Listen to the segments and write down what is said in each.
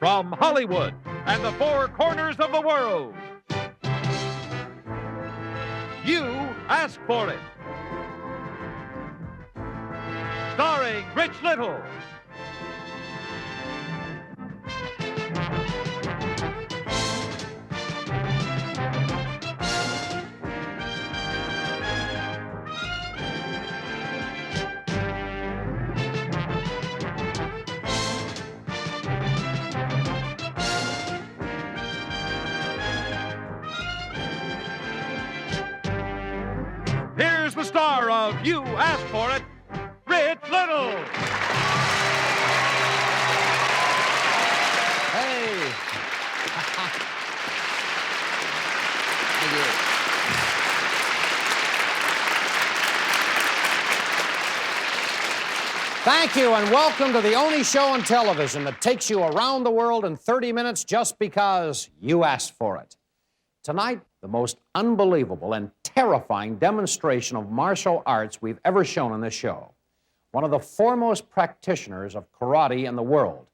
from Hollywood and the four corners of the world. You asked for it. Starring Rich Little. Here's the star of You Asked For It, Rich Little. Hey. Thank you. Thank you, and welcome to the only show on television that takes you around the world in 30 minutes just because you asked for it. Tonight, the most unbelievable and terrifying demonstration of martial arts we've ever shown on this show. One of the foremost practitioners of karate in the world,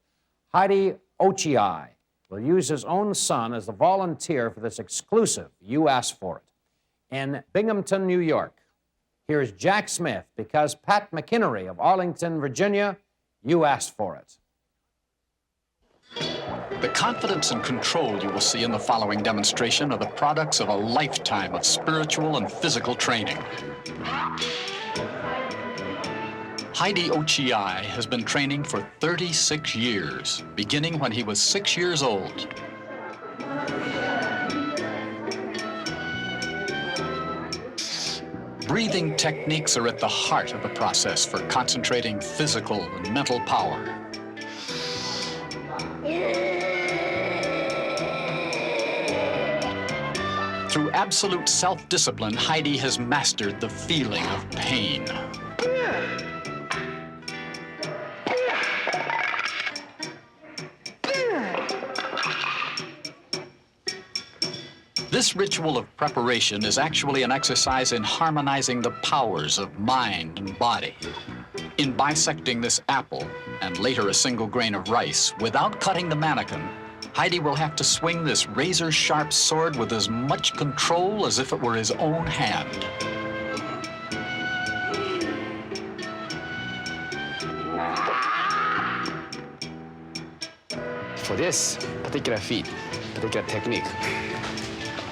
Heidi Ochiai, will use his own son as the volunteer for this exclusive You Asked For It. In Binghamton, New York, here's Jack Smith, because Pat McInnery of Arlington, Virginia, You Asked For It. The confidence and control you will see in the following demonstration are the products of a lifetime of spiritual and physical training. Heidi Ochiai has been training for 36 years, beginning when he was 6 years old. Breathing techniques are at the heart of the process for concentrating physical and mental power. Through absolute self-discipline, Heidi has mastered the feeling of pain. This ritual of preparation is actually an exercise in harmonizing the powers of mind and body. In bisecting this apple, and later a single grain of rice, without cutting the mannequin, Heidi will have to swing this razor-sharp sword with as much control as if it were his own hand. For this particular feat, particular technique,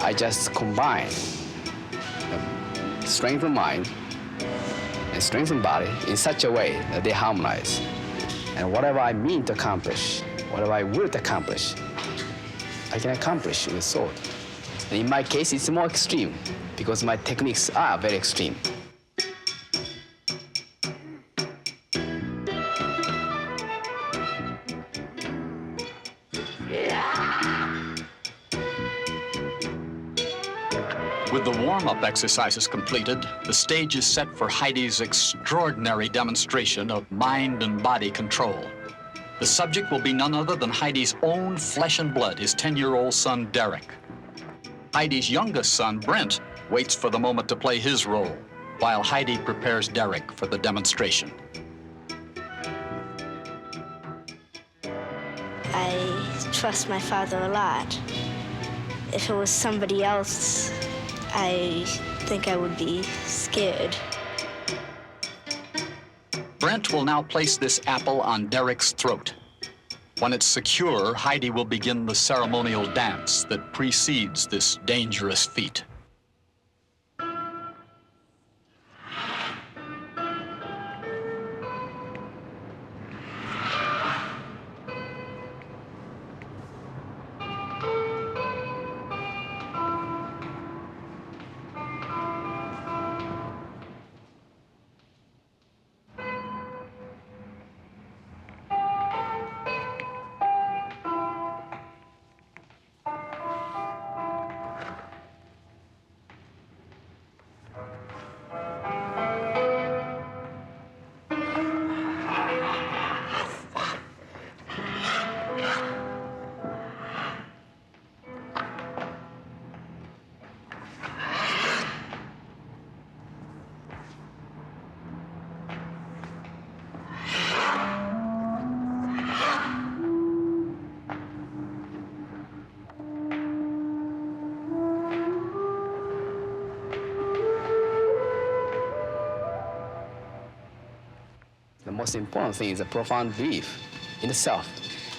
I just combine strength of mind and strength of body in such a way that they harmonize. And whatever I mean to accomplish, whatever I will accomplish, I can accomplish with sword. And in my case, it's more extreme because my techniques are very extreme. With the warm-up exercises completed, the stage is set for Heidi's extraordinary demonstration of mind and body control. The subject will be none other than Heidi's own flesh and blood, his 10-year-old son, Derek. Heidi's youngest son, Brent, waits for the moment to play his role, while Heidi prepares Derek for the demonstration. I trust my father a lot. If it was somebody else, I think I would be scared. Brent will now place this apple on Derek's throat. When it's secure, Heidi will begin the ceremonial dance that precedes this dangerous feat. most important thing is a profound belief in the self.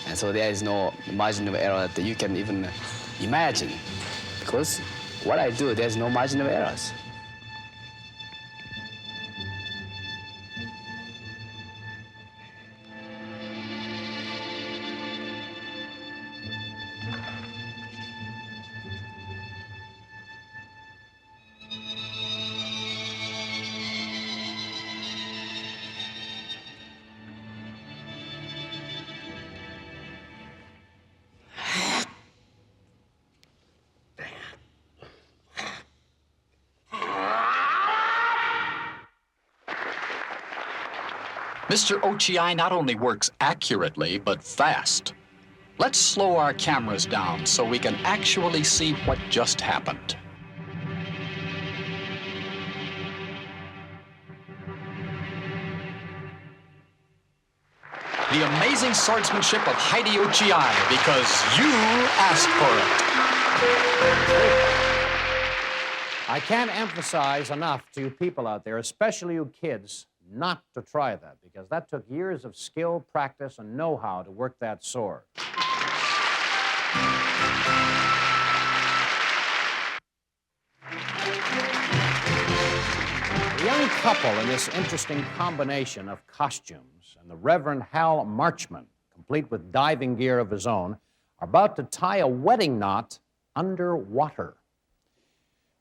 And so there is no margin of error that you can even imagine. Because what I do, there's no margin of errors. Mr. Ochi not only works accurately, but fast. Let's slow our cameras down so we can actually see what just happened. The amazing swordsmanship of Heidi Ochi, because you asked for it. I can't emphasize enough to you people out there, especially you kids, not to try that, because that took years of skill, practice, and know-how to work that sword. The young couple in this interesting combination of costumes and the Reverend Hal Marchman, complete with diving gear of his own, are about to tie a wedding knot underwater.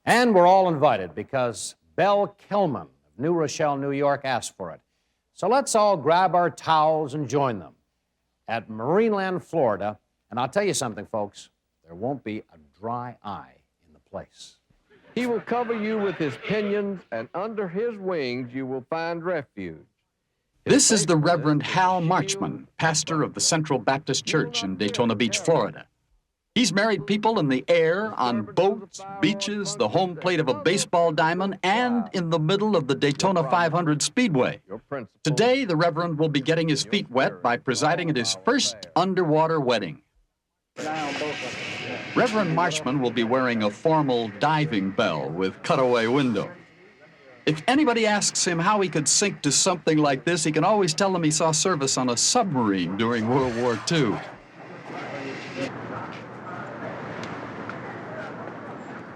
And we're all invited because Belle Kilman of New Rochelle, New York, asked for it. So let's all grab our towels and join them at Marineland, Florida. And I'll tell you something, folks, there won't be a dry eye in the place. He will cover you with his pinions, and under his wings you will find refuge. This is the Reverend Hal Marchman, pastor of the Central Baptist Church in Daytona Beach, Florida. He's married people in the air, on boats, beaches, the home plate of a baseball diamond, and in the middle of the Daytona 500 Speedway. Today, the Reverend will be getting his feet wet by presiding at his first underwater wedding. Reverend Marchman will be wearing a formal diving bell with cutaway window. If anybody asks him how he could sink to something like this, he can always tell them he saw service on a submarine during World War II.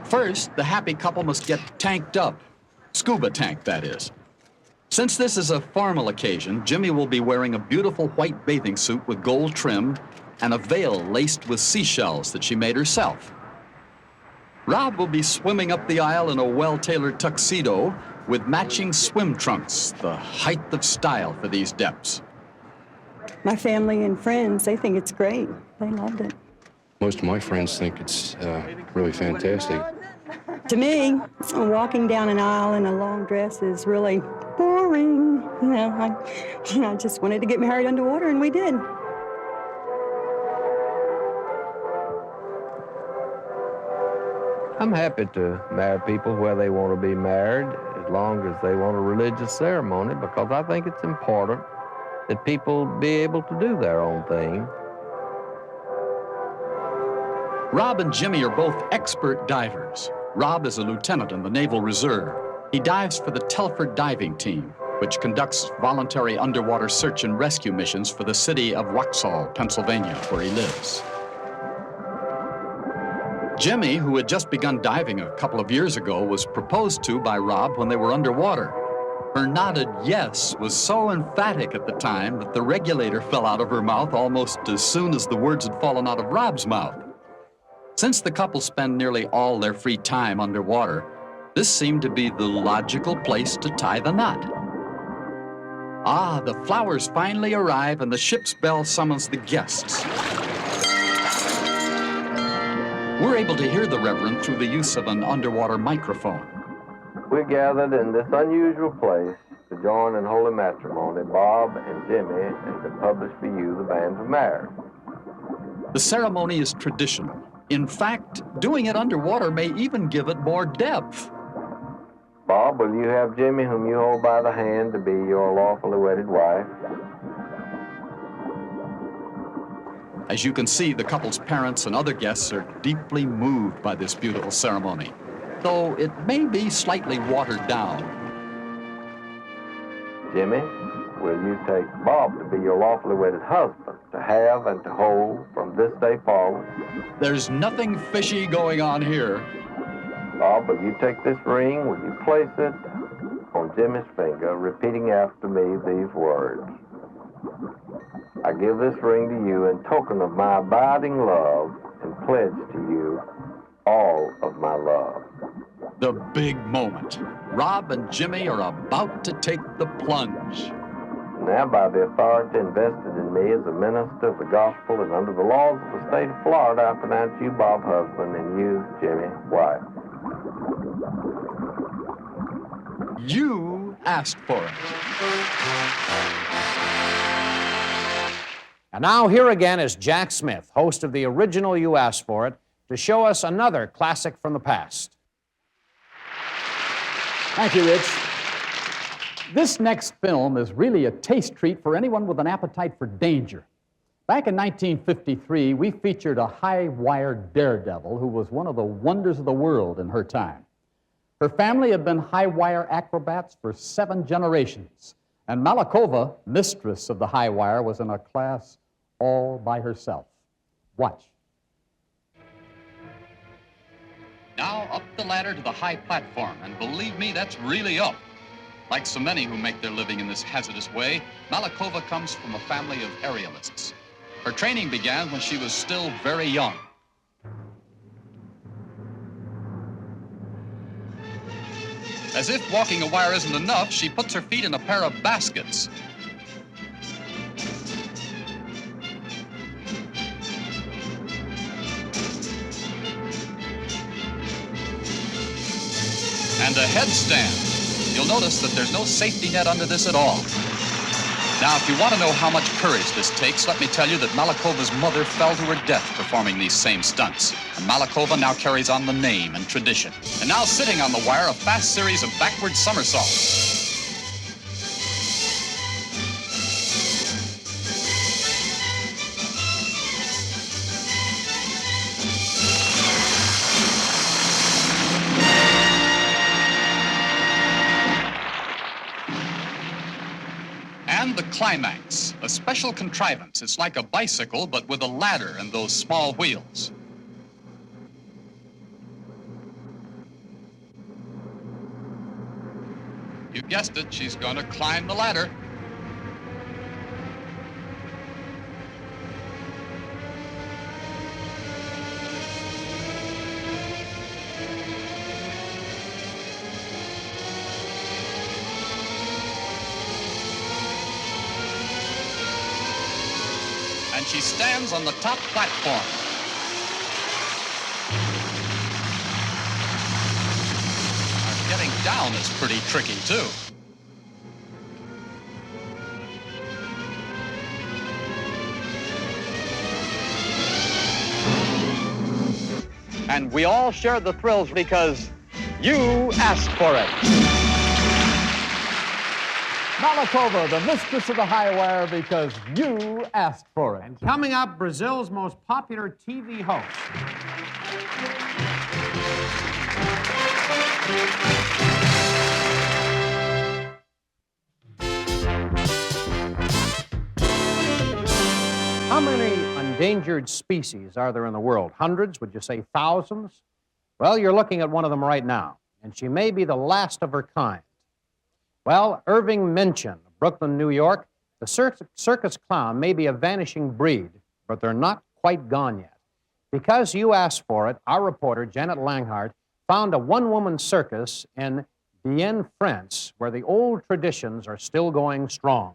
First, the happy couple must get tanked up. Scuba tank, that is. Since this is a formal occasion, Jimmy will be wearing a beautiful white bathing suit with gold trim and a veil laced with seashells that she made herself. Rob will be swimming up the aisle in a well-tailored tuxedo with matching swim trunks, the height of style for these depths. My family and friends, they think it's great. They loved it. Most of my friends think it's really fantastic. To me, walking down an aisle in a long dress is really boring. You know, I just wanted to get married underwater, and we did. I'm happy to marry people where they want to be married, as long as they want a religious ceremony, because I think it's important that people be able to do their own thing. Rob and Jimmy are both expert divers. Rob is a lieutenant in the Naval Reserve. He dives for the Telford Diving Team, which conducts voluntary underwater search and rescue missions for the city of Waxhaw, Pennsylvania, where he lives. Jimmy, who had just begun diving a couple of years ago, was proposed to by Rob when they were underwater. Her nodded yes was so emphatic at the time that the regulator fell out of her mouth almost as soon as the words had fallen out of Rob's mouth. Since the couple spend nearly all their free time underwater, this seemed to be the logical place to tie the knot. Ah, the flowers finally arrive and the ship's bell summons the guests. We're able to hear the Reverend through the use of an underwater microphone. We're gathered in this unusual place to join in holy matrimony, Bob and Jimmy, and to publish for you the banns of marriage. The ceremony is traditional. In fact, doing it underwater may even give it more depth. Bob, will you have Jimmy, whom you hold by the hand, to be your lawfully wedded wife? As you can see, the couple's parents and other guests are deeply moved by this beautiful ceremony, though it may be slightly watered down. Jimmy, will you take Bob to be your lawfully wedded husband, to have and to hold from this day forward? There's nothing fishy going on here. Bob, will you take this ring? Will you place it on Jimmy's finger, repeating after me these words? I give this ring to you in token of my abiding love and pledge to you all of my love. The big moment. Rob and Jimmy are about to take the plunge. Now, by the authority invested in me as a minister of the gospel and under the laws of the state of Florida, I pronounce you, Bob, husband, and you, Jimmy, wife. You asked for it. And now here again is Jack Smith, host of the original You Asked For It, to show us another classic from the past. Thank you, Rich. This next film is really a taste treat for anyone with an appetite for danger. Back in 1953, we featured a high-wire daredevil who was one of the wonders of the world in her time. Her family had been high-wire acrobats for 7 generations, and Malakova, mistress of the high wire, was in a class all by herself. Watch. Now up the ladder to the high platform, and believe me, that's really up. Like so many who make their living in this hazardous way, Malakova comes from a family of aerialists. Her training began when she was still very young. As if walking a wire isn't enough, she puts her feet in a pair of baskets. And a headstand. You'll notice that there's no safety net under this at all. Now, if you want to know how much courage this takes, let me tell you that Malakova's mother fell to her death performing these same stunts. And Malakova now carries on the name and tradition. And now sitting on the wire, a fast series of backward somersaults. And the climax, a special contrivance. It's like a bicycle, but with a ladder and those small wheels. You guessed it, she's going to climb the ladder. And she stands on the top platform. Now, getting down is pretty tricky, too. And we all share the thrills because you asked for it. Malakova, the mistress of the high wire, because you asked for it. And coming up, Brazil's most popular TV host. How many endangered species are there in the world? Hundreds? Would you say thousands? Well, you're looking at one of them right now, and she may be the last of her kind. Well, Irving Minchin of Brooklyn, New York, the circus clown may be a vanishing breed, but they're not quite gone yet. Because you asked for it, our reporter, Janet Langhart, found a one-woman circus in Bienne, France, where the old traditions are still going strong.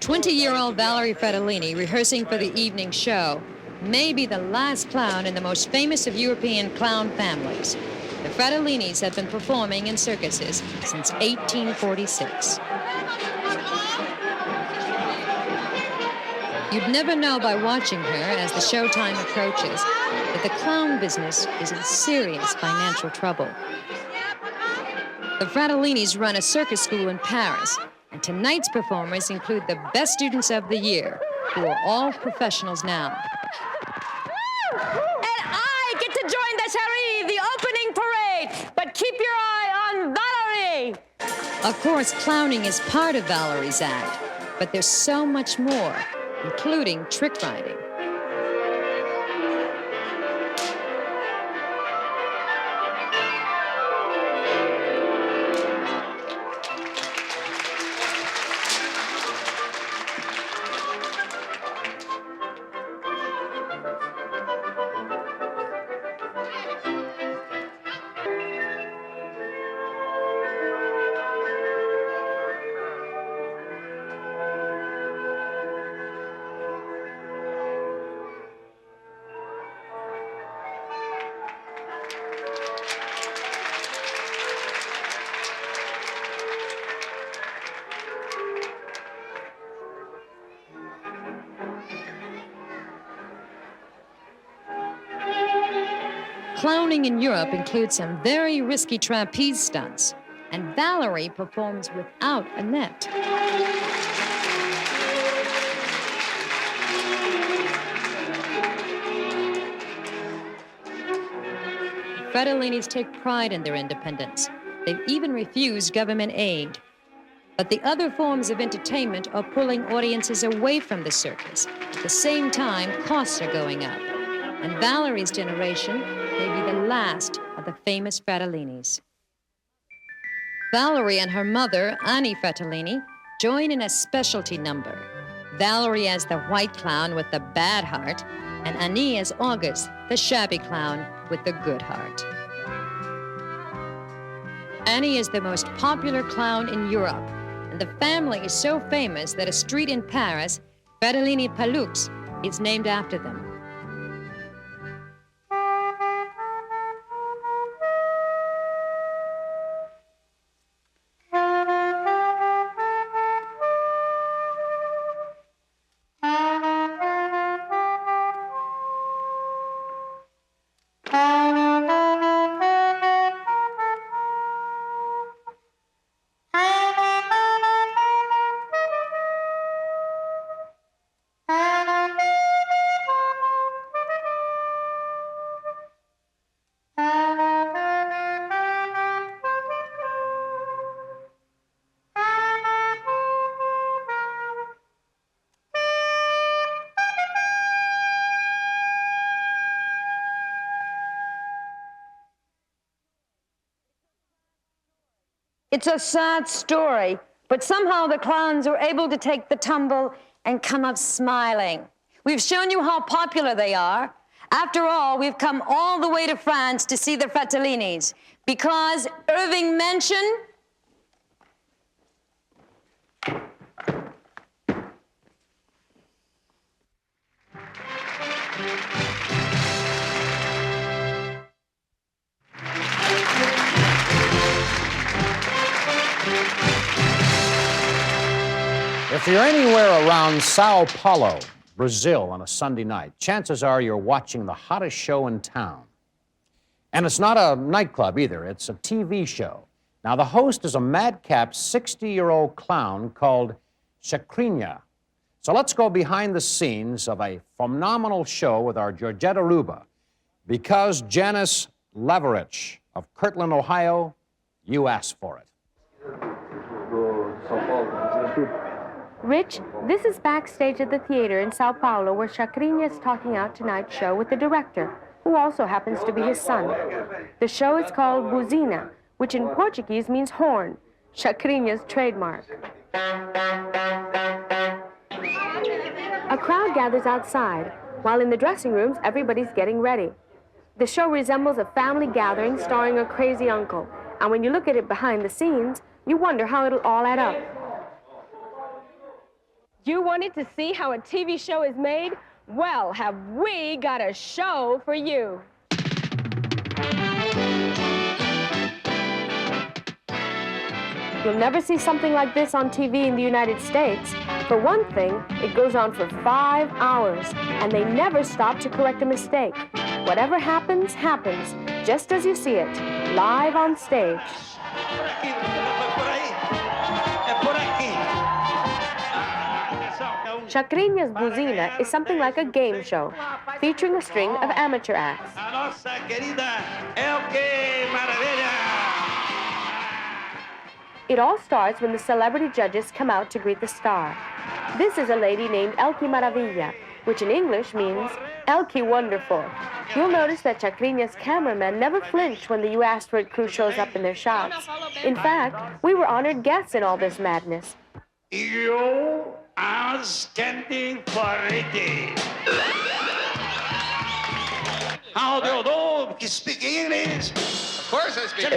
20-year-old Valerie Fratellini, rehearsing for the evening show, may be the last clown in the most famous of European clown families. The Fratellinis have been performing in circuses since 1846. You'd never know by watching her as the showtime approaches that the clown business is in serious financial trouble. The Fratellinis run a circus school in Paris, and tonight's performers include the best students of the year, who are all professionals now. And I get to join the Cherie, the opening parade, but keep your eye on Valerie. Of course, clowning is part of Valerie's act, but there's so much more, including trick riding. Clowning in Europe includes some very risky trapeze stunts, and Valerie performs without a net. The Fratellini's take pride in their independence. They've even refused government aid. But the other forms of entertainment are pulling audiences away from the circus. At the same time, costs are going up. And Valerie's generation may be the last of the famous Fratellinis. Valerie and her mother, Annie Fratellini, join in a specialty number. Valerie as the white clown with the bad heart, and Annie as August, the shabby clown with the good heart. Annie is the most popular clown in Europe, and the family is so famous that a street in Paris, Fratellini Palux, is named after them. It's a sad story, but somehow the clowns were able to take the tumble and come up smiling. We've shown you how popular they are. After all, we've come all the way to France to see the Fratellinis because Irving mentioned If you're anywhere around Sao Paulo, Brazil, on a Sunday night, chances are you're watching the hottest show in town. And it's not a nightclub either, it's a TV show. Now, the host is a madcap 60-year-old clown called Chacrinha. So let's go behind the scenes of a phenomenal show with our Georgetta Ruba. Because Janice Lavarich of Kirtland, Ohio, you asked for it. Rich, this is backstage at the theater in Sao Paulo where Chacrinha is talking out tonight's show with the director, who also happens to be his son. The show is called Buzina, which in Portuguese means horn, Chacrinha's trademark. A crowd gathers outside, while in the dressing rooms everybody's getting ready. The show resembles a family gathering starring a crazy uncle, and when you look at it behind the scenes, you wonder how it'll all add up. You wanted to see how a TV show is made? Well, have we got a show for you. You'll never see something like this on TV in the United States. For one thing, it goes on for 5 hours, and they never stop to correct a mistake. Whatever happens, happens, just as you see it, live on stage. Chacrinha's Buzina is something like a game show, featuring a string of amateur acts. It all starts when the celebrity judges come out to greet the star. This is a lady named Elkie Maravilla, which in English means Elkie Wonderful. You'll notice that Chacrinha's cameramen never flinch when the You Asked For It crew shows up in their shots. In fact, we were honored guests in all this madness. You are standing for it. How do you know? Que speak English? Of course I speak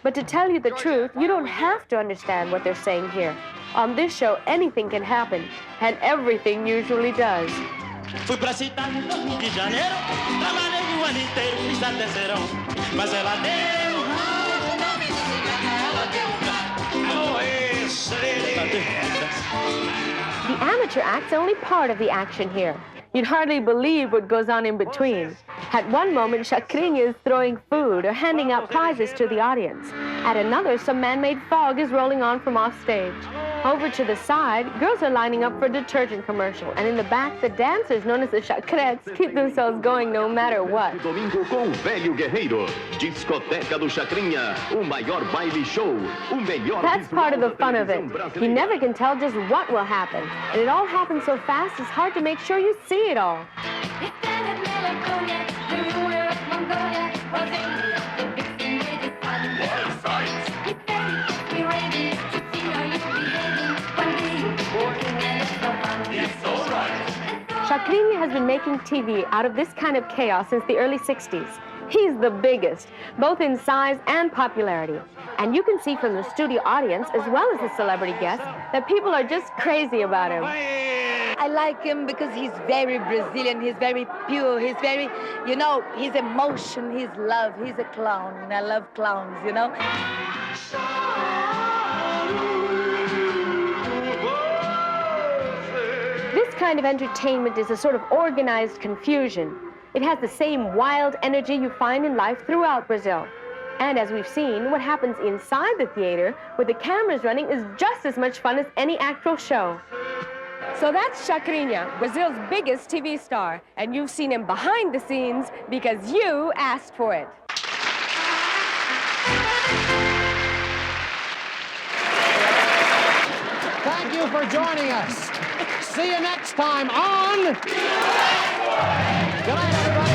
But to tell you the truth, you don't have to understand what they're saying here. On this show, anything can happen, and everything usually does. Fui pra cidade de Janeiro, trabalhei o ano inteiro, fiz até serão, mas ela deu The amateur act's only part of the action here. You'd hardly believe what goes on in between. At one moment, Chacrinha is throwing food or handing out prizes to the audience. At another, some man-made fog is rolling on from off stage. Over to the side, girls are lining up for a detergent commercial. And in the back, the dancers, known as the chacrettes, keep themselves going no matter what. Domingo com o Velho Guerreiro. Discoteca do Chacrinha. O maior baile show. O melhor. That's part of the fun of it. You never can tell just what will happen. And it all happens so fast, it's hard to make sure you see it all. Chacrinha has been making TV out of this kind of chaos since the early 60s. He's the biggest, both in size and popularity. And you can see from the studio audience, as well as the celebrity guests, that people are just crazy about him. I like him because he's very Brazilian, he's very pure, he's very, you know, his emotion, his love, he's a clown, and I love clowns, you know? This kind of entertainment is a sort of organized confusion. It has the same wild energy you find in life throughout Brazil. And as we've seen, what happens inside the theater with the cameras running is just as much fun as any actual show. So that's Chacrinha, Brazil's biggest TV star. And you've seen him behind the scenes because you asked for it. Thank you for joining us. See you next time on... Good night, everybody.